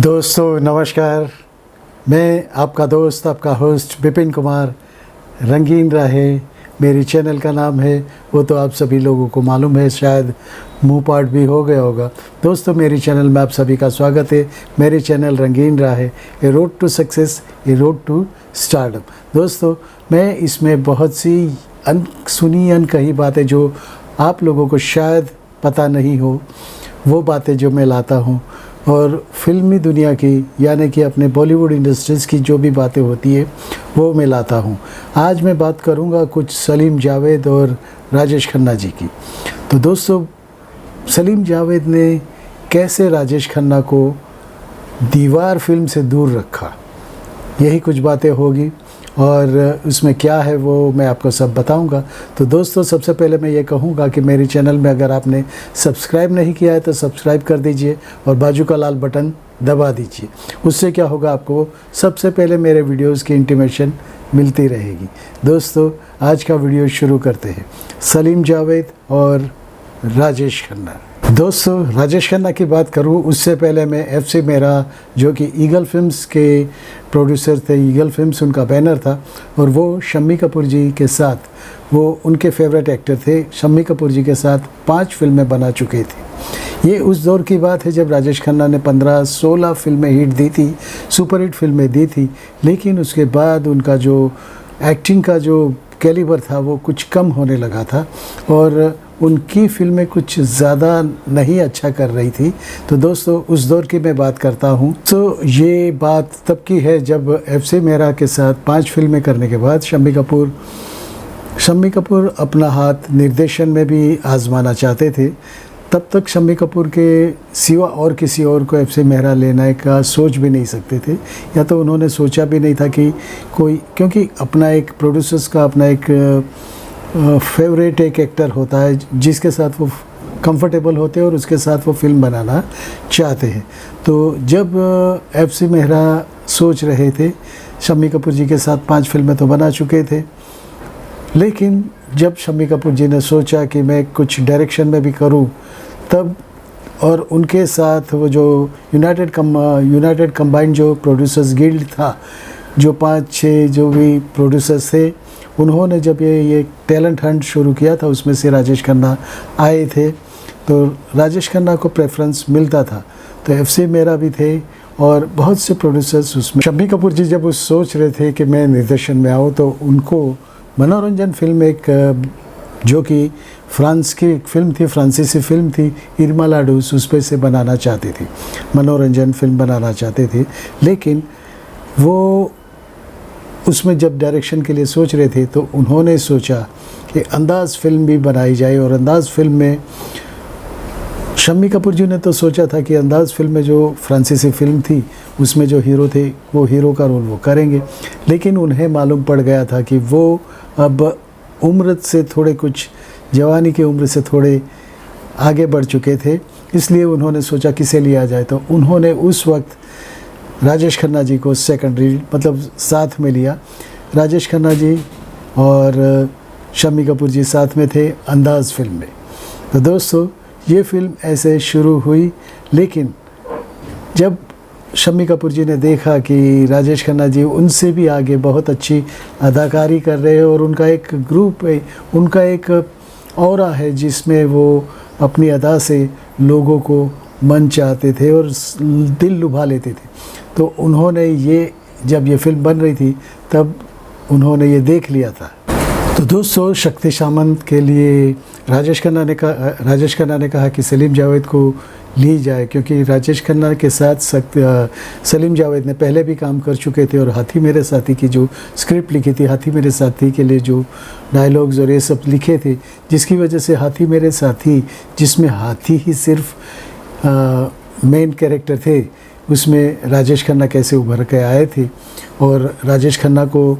दोस्तों नमस्कार। मैं आपका दोस्त आपका होस्ट विपिन कुमार। रंगीन राहें मेरी चैनल का नाम है, वो तो आप सभी लोगों को मालूम है, शायद मुंह पाठ भी हो गया होगा। दोस्तों मेरी चैनल में आप सभी का स्वागत है। मेरी channel Rangeen Raahein, a road to success, a road to stardom. दोस्तों मैं इसमें बहुत सी अनसुनी अनकही बातें जो आप लोगों को शायद पता नहीं हो, वो बातें जो मैं लाता हूँ, और फिल्मी दुनिया की यानी कि अपने बॉलीवुड इंडस्ट्रीज़ की जो भी बातें होती है वो मैं लाता हूँ। आज मैं बात करूँगा कुछ सलीम जावेद और राजेश खन्ना जी की। तो दोस्तों सलीम जावेद ने कैसे राजेश खन्ना को दीवार फिल्म से दूर रखा, यही कुछ बातें होगी, और उसमें क्या है वो मैं आपको सब बताऊंगा। तो दोस्तों सबसे पहले मैं ये कहूँगा कि मेरी चैनल में अगर आपने सब्सक्राइब नहीं किया है तो सब्सक्राइब कर दीजिए और बाजू का लाल बटन दबा दीजिए। उससे क्या होगा, आपको सबसे पहले मेरे वीडियोस की इंटीमेशन मिलती रहेगी। दोस्तों आज का वीडियो शुरू करते हैं। सलीम जावेद और राजेश खन्ना। दोस्तों राजेश खन्ना की बात करूं उससे पहले मैं एफसी मेरा, जो कि ईगल फिल्म्स के प्रोड्यूसर थे, ईगल फिल्म्स उनका बैनर था, और वो शम्मी कपूर जी के साथ, वो उनके फेवरेट एक्टर थे। शम्मी कपूर जी के साथ 5 फिल्में बना चुके थे। ये उस दौर की बात है जब राजेश खन्ना ने 15-16 फिल्में हिट दी थी, सुपरहिट फिल्में दी थी, लेकिन उसके बाद उनका जो एक्टिंग का जो कैलिबर था वो कुछ कम होने लगा था और उनकी फिल्में कुछ ज़्यादा नहीं अच्छा कर रही थी। तो दोस्तों उस दौर की मैं बात करता हूँ। तो ये बात तब की है जब एफसी मेरा के साथ 5 फिल्में करने के बाद शम्मी कपूर अपना हाथ निर्देशन में भी आजमाना चाहते थे। तब तक शम्मी कपूर के सिवा और किसी और को एफसी मेहरा लेने का सोच भी नहीं सकते थे, या तो उन्होंने सोचा भी नहीं था कि कोई, क्योंकि अपना एक प्रोड्यूसर्स का अपना एक फेवरेट एक एक्टर होता है जिसके साथ वो कंफर्टेबल होते हैं और उसके साथ वो फिल्म बनाना चाहते हैं। तो जब एफसी मेहरा सोच रहे थे, शम्मी कपूर जी के साथ 5 फिल्में तो बना चुके थे, लेकिन जब शम्मी कपूर जी ने सोचा कि मैं कुछ डायरेक्शन में भी करूं, तब और उनके साथ वो जो यूनाइटेड कंबाइंड जो प्रोड्यूसर्स गिल्ड था, जो 5-6 जो भी प्रोड्यूसर्स थे, उन्होंने जब ये टैलेंट हंट शुरू किया था, उसमें से राजेश खन्ना आए थे। तो राजेश खन्ना को प्रेफरेंस मिलता था, तो एफसी मेरा भी थे और बहुत से प्रोड्यूसर्स उसमें। शम्मी कपूर जी जब उस सोच रहे थे कि मैं निर्देशन में आऊँ, तो उनको मनोरंजन फिल्म एक जो कि फ्रांस की एक फिल्म थी, फ्रांसीसी फिल्म थी, इरमा लाडूस, उस पर से बनाना चाहते थे, मनोरंजन फिल्म बनाना चाहते थे। लेकिन वो उसमें जब डायरेक्शन के लिए सोच रहे थे तो उन्होंने सोचा कि अंदाज़ फिल्म भी बनाई जाए, और अंदाज़ फिल्म में शम्मी कपूर जी ने तो सोचा था कि अंदाज़ फिल्म में जो फ्रांसीसी फिल्म थी उसमें जो हीरो थे वो हीरो का रोल वो करेंगे, लेकिन उन्हें मालूम पड़ गया था कि वो अब उम्र से थोड़े, कुछ जवानी की उम्र से थोड़े आगे बढ़ चुके थे, इसलिए उन्होंने सोचा किसे लिया जाए। तो उन्होंने उस वक्त राजेश खन्ना जी को सेकेंडरी मतलब साथ में लिया। राजेश खन्ना जी और शम्मी कपूर जी साथ में थे अंदाज़ फिल्म में। तो दोस्तों ये फिल्म ऐसे शुरू हुई, लेकिन जब शम्मी कपूर जी ने देखा कि राजेश खन्ना जी उनसे भी आगे बहुत अच्छी अदाकारी कर रहे हैं और उनका एक ग्रुप है, उनका एक ऑरा है जिसमें वो अपनी अदा से लोगों को मन चाहते थे और दिल लुभा लेते थे, तो उन्होंने ये, जब ये फिल्म बन रही थी तब उन्होंने ये देख लिया था। तो दोस्तों शक्ति सामंत के लिए राजेश खन्ना ने कहा कि सलीम जावेद को ली जाए, क्योंकि राजेश खन्ना के साथ सलीम जावेद ने पहले भी काम कर चुके थे और हाथी मेरे साथी की जो स्क्रिप्ट लिखी थी, हाथी मेरे साथी के लिए जो डायलॉग्स और ये सब लिखे थे, जिसकी वजह से हाथी मेरे साथी, जिसमें हाथी ही सिर्फ मेन कैरेक्टर थे, उसमें राजेश खन्ना कैसे उभर के आए थे और राजेश खन्ना को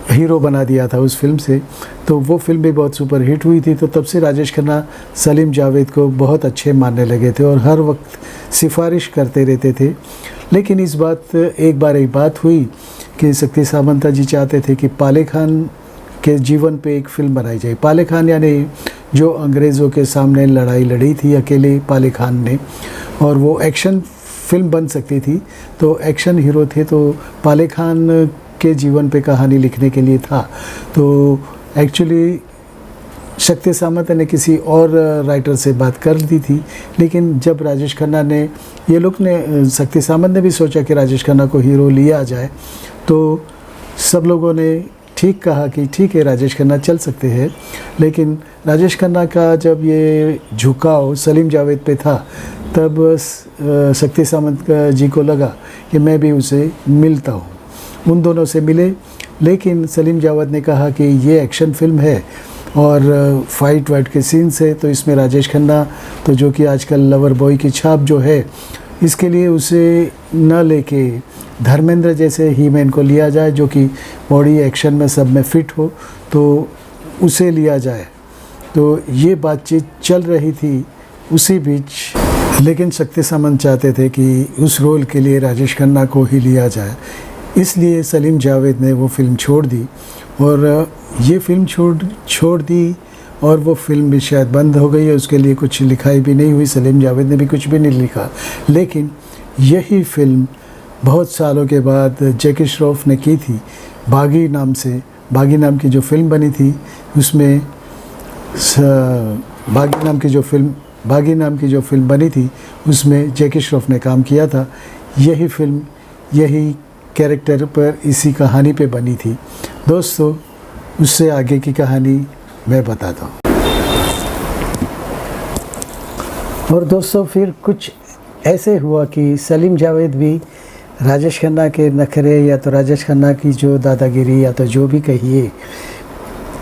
हीरो बना दिया था उस फिल्म से। तो वो फिल्म भी बहुत सुपर हिट हुई थी। तो तब से राजेश खन्ना सलीम जावेद को बहुत अच्छे मानने लगे थे और हर वक्त सिफारिश करते रहते थे। लेकिन एक बात हुई कि शक्ति सामंता जी चाहते थे कि पाले खान के जीवन पे एक फिल्म बनाई जाए। पाले खान यानी जो अंग्रेज़ों के सामने लड़ाई लड़ी थी अकेले पाले खान ने, और वो एक्शन फिल्म बन सकती थी तो एक्शन हीरो थे तो पाले खान के जीवन पे कहानी लिखने के लिए था। तो एक्चुअली शक्ति सामंत ने किसी और राइटर से बात कर दी थी, लेकिन जब राजेश खन्ना ने, ये लोग ने, शक्ति सामंत ने भी सोचा कि राजेश खन्ना को हीरो लिया जाए, तो सब लोगों ने ठीक कहा कि ठीक है राजेश खन्ना चल सकते हैं। लेकिन राजेश खन्ना का जब ये झुकाव सलीम जावेद पे था तब शक्ति सामंत जी को लगा कि मैं भी उसे मिलता हूँ। उन दोनों से मिले, लेकिन सलीम जावेद ने कहा कि ये एक्शन फिल्म है और फाइट वाइट के सीन्स है, तो इसमें राजेश खन्ना तो जो कि आजकल लवर बॉय की छाप जो है, इसके लिए उसे न लेके धर्मेंद्र जैसे ही मैन को लिया जाए जो कि बॉडी एक्शन में सब में फिट हो, तो उसे लिया जाए। तो ये बातचीत चल रही थी उसी बीच, लेकिन शक्ति सामंत चाहते थे कि उस रोल के लिए राजेश खन्ना को ही लिया जाए, इसलिए सलीम जावेद ने वो फिल्म छोड़ दी। और ये फिल्म छोड़ दी और वो फिल्म भी शायद बंद हो गई है, उसके लिए कुछ लिखाई भी नहीं हुई, सलीम जावेद ने भी कुछ भी नहीं लिखा। लेकिन यही फिल्म बहुत सालों के बाद जैकी श्रॉफ ने की थी बागी नाम से। बागी नाम की जो फिल्म बनी थी उसमें बागी नाम की जो फिल्म बनी थी उसमें जैकी श्रॉफ ने काम किया था। यही फिल्म यही कैरेक्टर पर, इसी कहानी पे बनी थी। दोस्तों, उससे आगे की कहानी मैं बताता हूँ। और दोस्तों, फिर कुछ ऐसे हुआ कि सलीम जावेद भी राजेश खन्ना के नखरे या तो राजेश खन्ना की जो दादागिरी या तो जो भी कहिए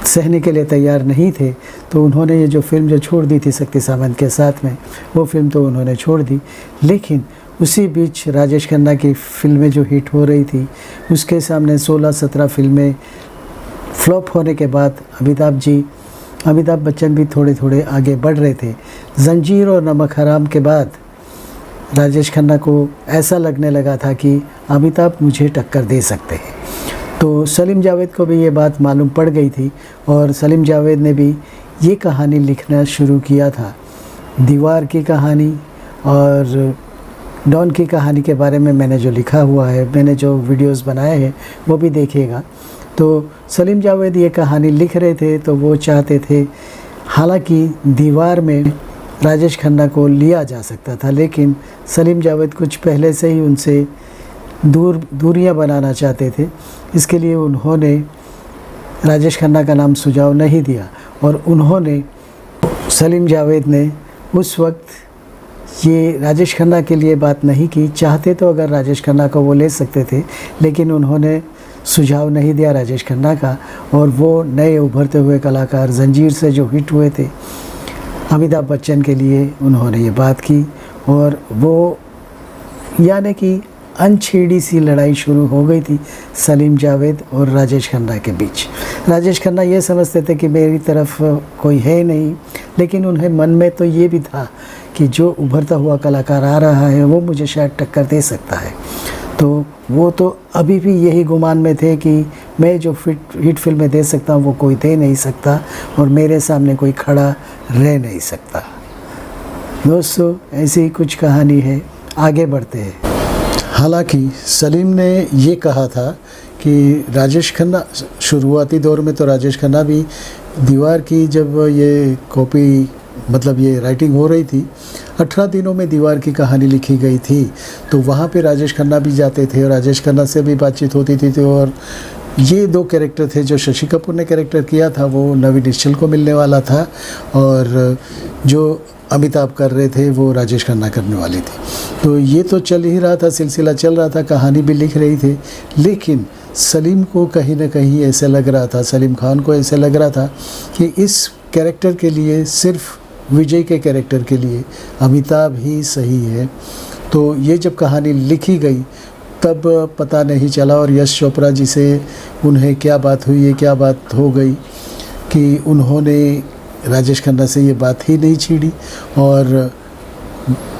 सहने के लिए तैयार नहीं थे। तो उन्होंने ये जो फिल्म जो छोड़ दी थी शक्ति सामंत के साथ में, वो फिल्म तो उन्होंने छोड़ दी। लेकिन उसी बीच राजेश खन्ना की फिल्में जो हिट हो रही थी, उसके सामने 16-17 फिल्में फ्लॉप होने के बाद अमिताभ बच्चन भी थोड़े थोड़े आगे बढ़ रहे थे। जंजीर और नमक हराम के बाद राजेश खन्ना को ऐसा लगने लगा था कि अमिताभ मुझे टक्कर दे सकते हैं। तो सलीम जावेद को भी ये बात मालूम पड़ गई थी और सलीम जावेद ने भी ये कहानी लिखना शुरू किया था। दीवार की कहानी और डॉन की कहानी के बारे में मैंने जो लिखा हुआ है, मैंने जो वीडियोस बनाए हैं वो भी देखिएगा। तो सलीम जावेद ये कहानी लिख रहे थे तो वो चाहते थे, हालांकि दीवार में राजेश खन्ना को लिया जा सकता था, लेकिन सलीम जावेद कुछ पहले से ही उनसे दूरियां बनाना चाहते थे। इसके लिए उन्होंने राजेश खन्ना का नाम सुझाव नहीं दिया और उन्होंने, सलीम जावेद ने उस वक्त ये राजेश खन्ना के लिए बात नहीं की। चाहते तो अगर राजेश खन्ना को वो ले सकते थे, लेकिन उन्होंने सुझाव नहीं दिया राजेश खन्ना का। और वो नए उभरते हुए कलाकार जंजीर से जो हिट हुए थे, अमिताभ बच्चन के लिए उन्होंने ये बात की और वो, यानी कि अनछेड़ी सी लड़ाई शुरू हो गई थी सलीम जावेद और राजेश खन्ना के बीच। राजेश खन्ना ये समझते थे कि मेरी तरफ कोई है नहीं, लेकिन उन्हें मन में तो ये भी था कि जो उभरता हुआ कलाकार आ रहा है वो मुझे शायद टक्कर दे सकता है। तो वो तो अभी भी यही गुमान में थे कि मैं जो हिट फिल्में दे सकता हूँ वो कोई दे नहीं सकता और मेरे सामने कोई खड़ा रह नहीं सकता। दोस्तों, ऐसी ही कुछ कहानी है, आगे बढ़ते हैं। हालांकि सलीम ने ये कहा था कि राजेश खन्ना, शुरुआती दौर में तो राजेश खन्ना भी दीवार की जब ये कॉपी, मतलब ये राइटिंग हो रही थी, 18 दिनों में दीवार की कहानी लिखी गई थी, तो वहाँ पे राजेश खन्ना भी जाते थे और राजेश खन्ना से भी बातचीत होती थी। तो और ये दो कैरेक्टर थे, जो शशि कपूर ने कैरेक्टर किया था वो नवीन निश्चल को मिलने वाला था और जो अमिताभ कर रहे थे वो राजेश खन्ना करने वाली थी। तो ये तो चल ही रहा था, सिलसिला चल रहा था, कहानी भी लिख रही थी। लेकिन सलीम को कहीं ना कहीं ऐसा लग रहा था, सलीम खान को ऐसा लग रहा था कि इस कैरेक्टर के लिए, सिर्फ विजय के कैरेक्टर के लिए अमिताभ ही सही है। तो ये जब कहानी लिखी गई तब पता नहीं चला और यश चोपड़ा जी से उन्हें क्या बात हुई है, क्या बात हो गई कि उन्होंने राजेश खन्ना से ये बात ही नहीं छीड़ी। और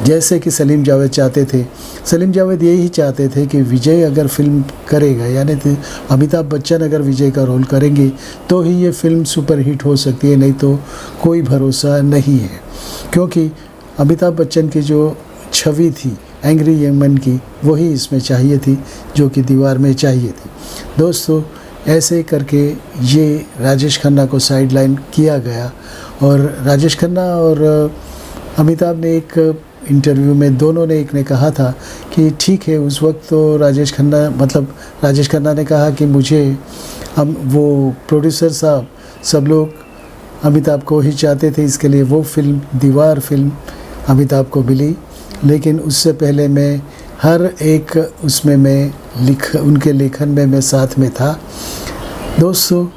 जैसे कि सलीम जावेद चाहते थे, सलीम जावेद यही चाहते थे कि विजय अगर फिल्म करेगा, यानी अमिताभ बच्चन अगर विजय का रोल करेंगे तो ही ये फिल्म सुपर हिट हो सकती है, नहीं तो कोई भरोसा नहीं है। क्योंकि अमिताभ बच्चन की जो छवि थी एंग्री यंग की वही इसमें चाहिए थी, जो कि दीवार में चाहिए थी। दोस्तों, ऐसे करके ये राजेश खन्ना को साइड लाइन किया गया। और राजेश खन्ना और अमिताभ ने एक इंटरव्यू में दोनों ने एक ने कहा था कि ठीक है, उस वक्त तो राजेश खन्ना ने कहा कि मुझे हम वो प्रोड्यूसर साहब सब लोग अमिताभ को ही चाहते थे, इसके लिए वो फिल्म दीवार फिल्म अमिताभ को मिली। लेकिन उससे पहले मैं हर एक उसमें मैं उनके लेखन में मैं साथ में था। दोस्तों,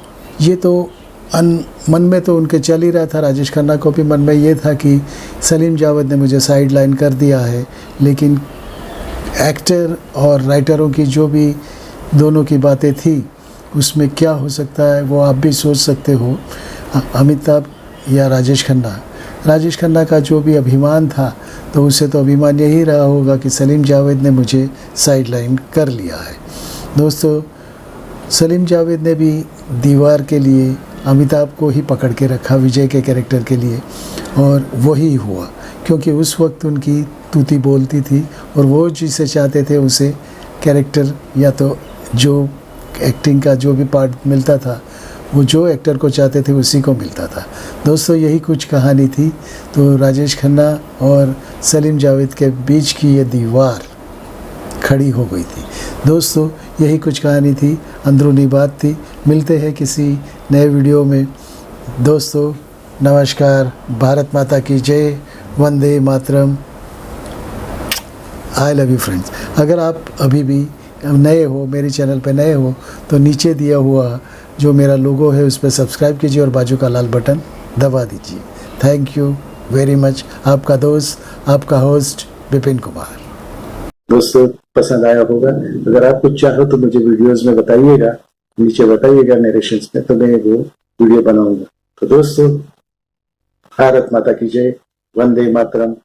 ये तो मन में तो उनके चल ही रहा था, राजेश खन्ना को भी मन में ये था कि सलीम जावेद ने मुझे साइड लाइन कर दिया है। लेकिन एक्टर और राइटरों की जो भी दोनों की बातें थी, उसमें क्या हो सकता है वो आप भी सोच सकते हो। अमिताभ या राजेश खन्ना का जो भी अभिमान था, तो उसे तो अभिमान यही रहा होगा कि सलीम जावेद ने मुझे साइड लाइन कर लिया है। दोस्तों, सलीम जावेद ने भी दीवार के लिए अमिताभ को ही पकड़ के रखा विजय के कैरेक्टर के लिए, और वही हुआ क्योंकि उस वक्त उनकी तूती बोलती थी और वो जिसे चाहते थे उसे कैरेक्टर या तो जो एक्टिंग का जो भी पार्ट मिलता था, वो जो एक्टर को चाहते थे उसी को मिलता था। दोस्तों, यही कुछ कहानी थी। तो राजेश खन्ना और सलीम जावेद के बीच की ये दीवार खड़ी हो गई थी। दोस्तों, यही कुछ कहानी थी, अंदरूनी बात थी। मिलते हैं किसी नए वीडियो में। दोस्तों, नमस्कार, भारत माता की जय, Vande Mataram, I love you friends. अगर आप अभी भी नए हो, मेरे चैनल पे नए हो, तो नीचे दिया हुआ जो मेरा लोगो है उस पर सब्सक्राइब कीजिए और बाजू का लाल बटन दबा दीजिए। Thank you very much. आपका दोस्त, आपका होस्ट विपिन कुमार। दोस्तों, पसंद आया होगा। अगर आप कुछ चाहो तो मुझे वीडियोस में बताइएगा, नीचे बताइएगा नरेशंस में, तो मैं वो वीडियो बनाऊंगा। तो दोस्तों, भारत माता की जय, वंदे मातरम।